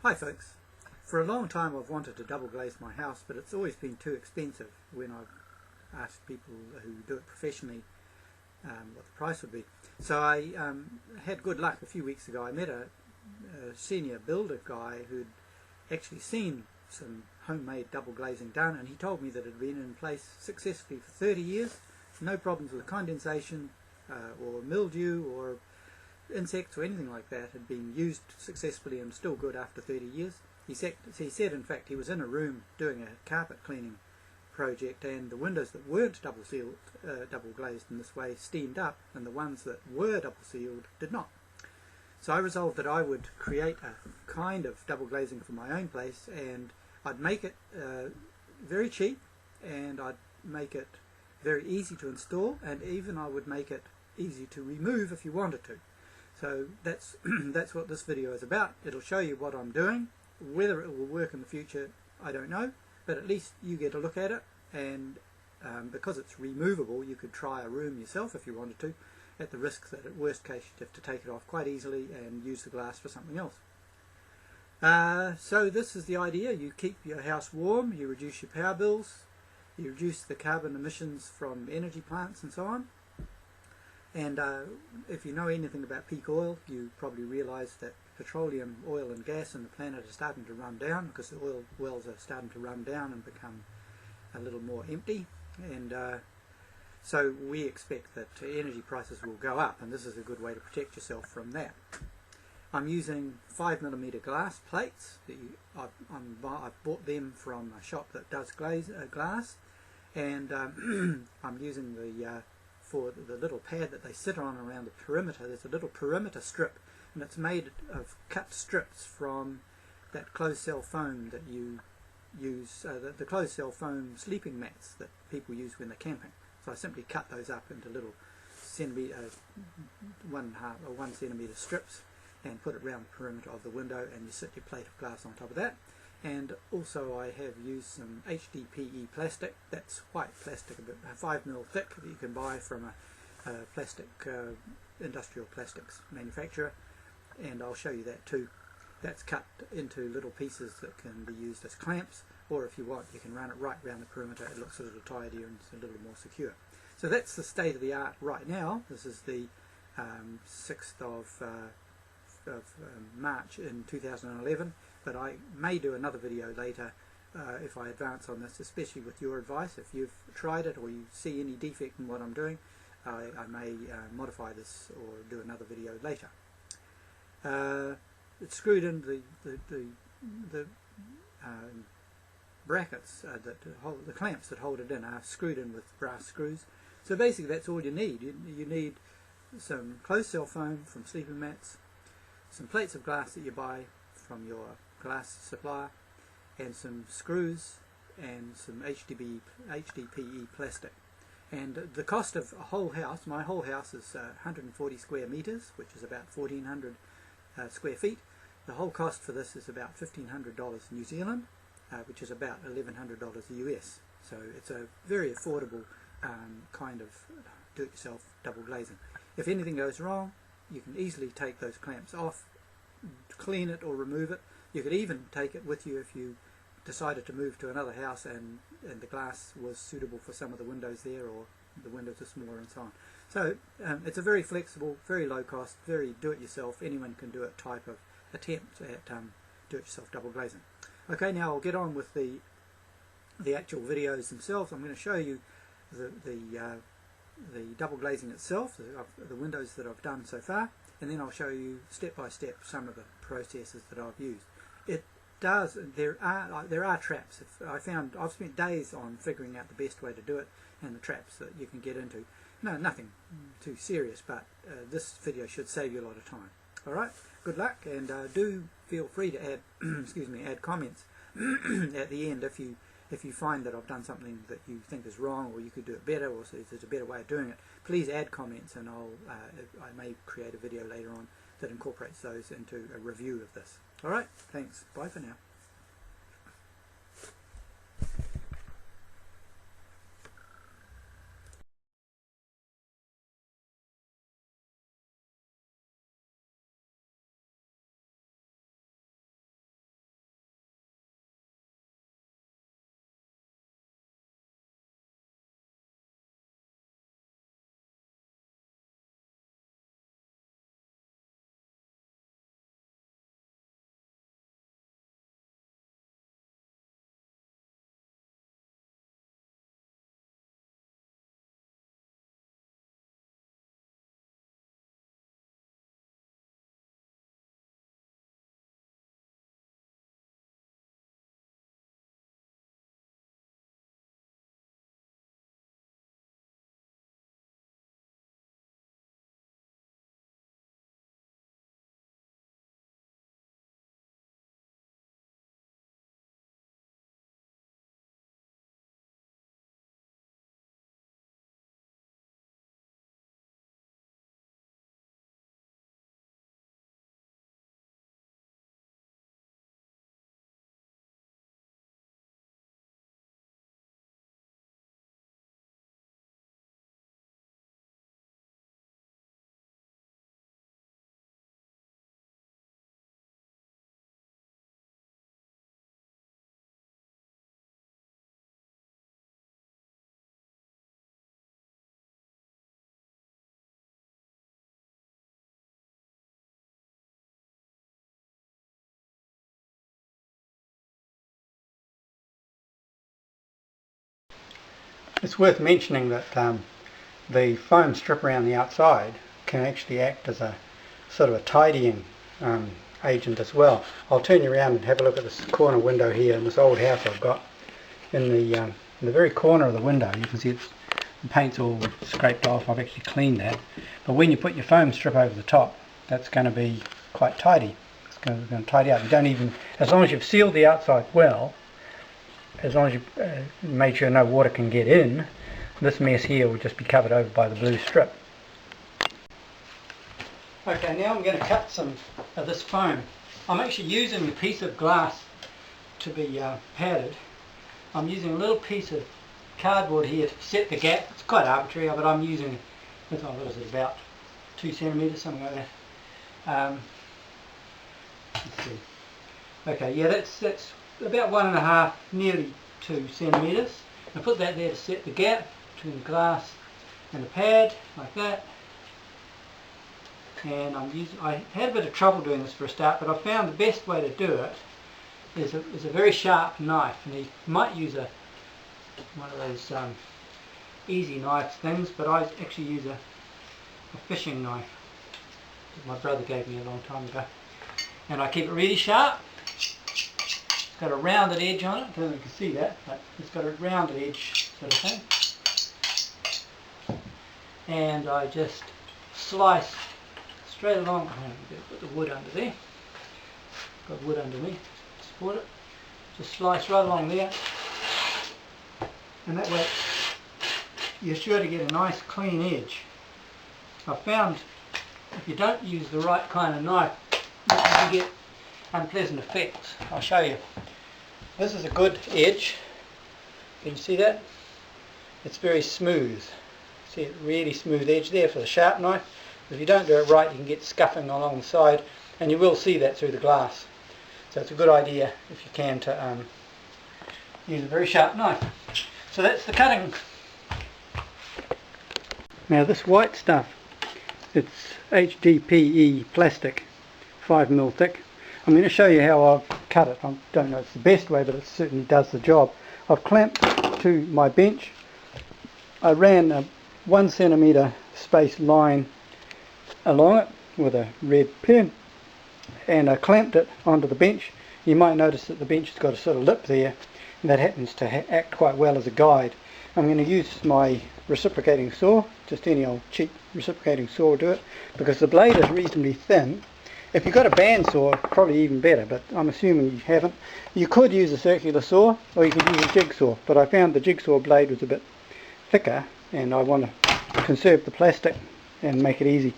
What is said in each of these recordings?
Hi folks. For a long time I've wanted to double glaze my house, but it's always been too expensive when I've asked people who do it professionally what the price would be. So I had good luck a few weeks ago. I met a senior builder guy who'd actually seen some homemade double glazing done, and he told me that it had been in place successfully for 30 years, no problems with condensation or mildew or insects or anything like that. Had been used successfully and still good after 30 years. He said in fact he was in a room doing a carpet cleaning project, and the windows that weren't double glazed in this way steamed up, and the ones that were double sealed did not. So I resolved that I would create a kind of double glazing for my own place, and I'd make it very cheap, and I'd make it very easy to install, and even I would make it easy to remove if you wanted to. So that's that's what this video is about. It'll show you what I'm doing. Whether it will work in the future, I don't know, but at least you get a look at it, and because it's removable, you could try a room yourself if you wanted to, at the risk that at worst case you'd have to take it off quite easily and use the glass for something else. So this is the idea. You keep your house warm, you reduce your power bills, you reduce the carbon emissions from energy plants and so on. And if you know anything about peak oil, you probably realise that petroleum, oil and gas in the planet are starting to run down, because the oil wells are starting to run down and become a little more empty. And so we expect that energy prices will go up, and this is a good way to protect yourself from that. I'm using 5mm glass plates. I've bought them from a shop that does glass, and I'm using for the little pad that they sit on around the perimeter. There's a little perimeter strip, and it's made of cut strips from that closed cell foam that you use, the closed cell foam sleeping mats that people use when they're camping. So I simply cut those up into little 1 centimetre strips and put it around the perimeter of the window, and you sit your plate of glass on top of that. And also I have used some HDPE plastic. That's white plastic, about 5mm thick, that you can buy from a plastic industrial plastics manufacturer, and I'll show you that too. That's cut into little pieces that can be used as clamps, or if you want you can run it right around the perimeter. It looks a little tidier and it's a little more secure. So that's the state of the art right now. This is the 6th of March in 2011, but I may do another video later if I advance on this, especially with your advice. If you've tried it or you see any defect in what I'm doing, I may modify this or do another video later. It's screwed in, the brackets that hold the clamps that hold it in are screwed in with brass screws. So basically that's all you need. You need some closed cell foam from sleeping mats, some plates of glass that you buy from your glass supplier, and some screws and some HDPE plastic. And the cost of a whole house, my whole house is 140 square meters, which is about 1,400 square feet. The whole cost for this is about $1,500 New Zealand, which is about $1,100 US. So it's a very affordable kind of do-it-yourself double glazing. If anything goes wrong, you can easily take those clamps off, clean it or remove it. You could even take it with you if you decided to move to another house and the glass was suitable for some of the windows there, or the windows are smaller and so on. So it's a very flexible, very low cost, very do-it-yourself, anyone can do it type of attempt at do-it-yourself double glazing. Okay, now I'll get on with the actual videos themselves. I'm going to show you the double glazing itself, the windows that I've done so far, and then I'll show you step by step some of the processes that I've used. There are traps. I've spent days on figuring out the best way to do it, and the traps that you can get into. No, nothing too serious, but this video should save you a lot of time. Alright, good luck, and do feel free to add add comments at the end if you find that I've done something that you think is wrong, or you could do it better, or if there's a better way of doing it. Please add comments, and I may create a video later on that incorporates those into a review of this. Alright, thanks. Bye for now. It's worth mentioning that the foam strip around the outside can actually act as a sort of a tidying agent as well. I'll turn you around and have a look at this corner window here in this old house I've got. In the very corner of the window, you can see the paint's all scraped off. I've actually cleaned that. But when you put your foam strip over the top, that's going to be quite tidy. It's going to tidy up. You don't even, as long as you've sealed the outside well, as long as you've made sure no water can get in, this mess here will just be covered over by the blue strip. Okay, now I'm going to cut some of this foam. I'm actually using a piece of glass to be padded. I'm using a little piece of cardboard here to set the gap. It's quite arbitrary, but I'm using, what is it, about 2 centimetres, something like that. Let's see. Okay, yeah, that's about 1.5, nearly 2 centimetres. I put that there to set the gap between the glass and the pad, like that. And I had a bit of trouble doing this for a start, but I found the best way to do it is a very sharp knife, and you might use one of those easy knife things, but I actually use a fishing knife that my brother gave me a long time ago, and I keep it really sharp. It's got a rounded edge on it. I don't know if you can see that, but it's got a rounded edge sort of thing, and I just slice straight along. I'm going to put the wood under there. Got wood underneath to support it. Just slice right along there, and that way you're sure to get a nice clean edge. I've found if you don't use the right kind of knife, you can get unpleasant effects. I'll show you. This is a good edge. Can you see that? It's very smooth. See, it really smooth edge there for the sharp knife. If you don't do it right, you can get scuffing along the side, and you will see that through the glass. So it's a good idea, if you can, to use a very sharp knife. So that's the cutting. Now this white stuff, it's HDPE plastic, 5mm thick. I'm going to show you how I've cut it. I don't know if it's the best way, but it certainly does the job. I've clamped to my bench. I ran a 1 centimetre space line along it with a red pin, and I clamped it onto the bench. You might notice that the bench has got a sort of lip there, and that happens to act quite well as a guide. I'm going to use my reciprocating saw, just any old cheap reciprocating saw will do it, because the blade is reasonably thin. If you've got a bandsaw, probably even better, but I'm assuming you haven't. You could use a circular saw, or you could use a jigsaw, but I found the jigsaw blade was a bit thicker, and I want to conserve the plastic and make it easy.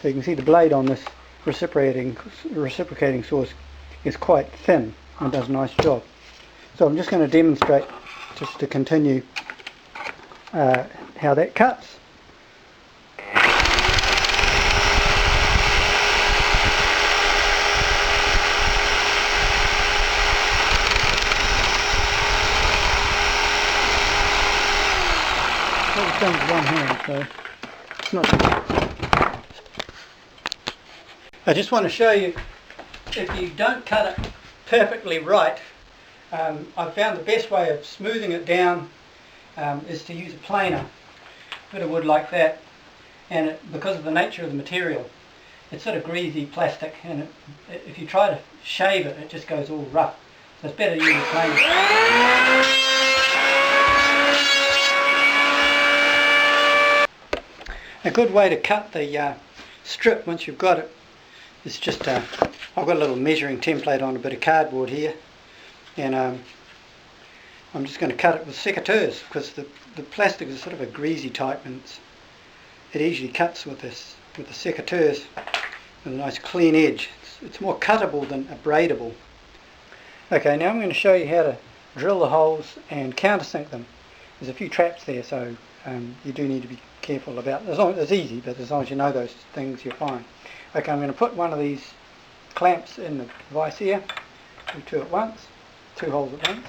So you can see the blade on this reciprocating saw is quite thin and does a nice job. So I'm just going to demonstrate, just to continue, how that cuts. It's done with one hand, so it's not too bad. I just want to show you, if you don't cut it perfectly right, I've found the best way of smoothing it down is to use a planer, a bit of wood like that, and because of the nature of the material, it's sort of greasy plastic, and if you try to shave it, it just goes all rough. So it's better to use a planer. A good way to cut the strip once you've got it is just, I've got a little measuring template on a bit of cardboard here, and I'm just going to cut it with secateurs, because the plastic is sort of a greasy type, and it easily cuts with the secateurs with a nice clean edge. It's more cuttable than abradable. Okay, now I'm going to show you how to drill the holes and countersink them. There's a few traps there, so you do need to be careful about it. It's easy, but as long as you know those things, you're fine. Okay, I'm going to put one of these clamps in the vise here, do two at once, 2 holes at once.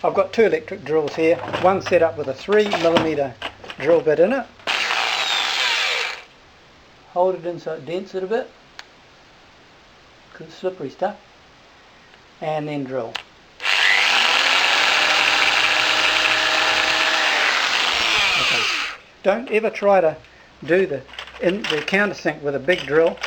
I've got 2 electric drills here, one set up with a 3mm drill bit in it. Hold it in so it dents it a bit, because it's slippery stuff, and then drill. don't ever try to do the countersink with a big drill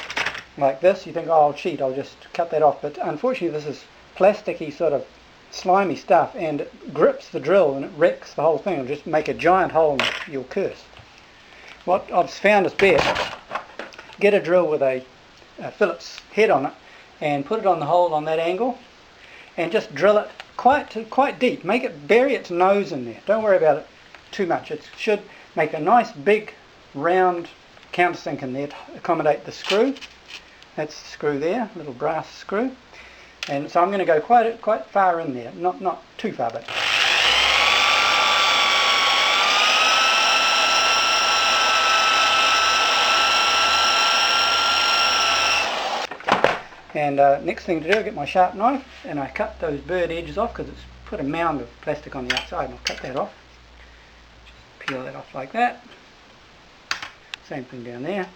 like this. You think, oh, I'll cheat, I'll just cut that off. But unfortunately this is plasticky sort of slimy stuff, and it grips the drill and it wrecks the whole thing. It'll just make a giant hole and you'll curse. What I've found is best, get a drill with a Phillips head on it and put it on the hole on that angle and just drill it quite deep. Make it, bury its nose in there. Don't worry about it too much. It should make a nice big round countersink in there to accommodate the screw. That's the screw there, little brass screw. And so I'm going to go quite far in there, not too far, but and next thing to do, I get my sharp knife and I cut those burred edges off, because it's put a mound of plastic on the outside, and I'll cut that off. Just peel that off like that. Same thing down there.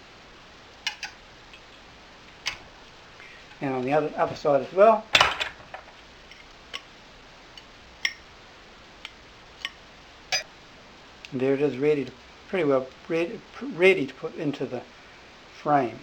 And on the other side as well. And there it is, pretty well ready to put into the frame.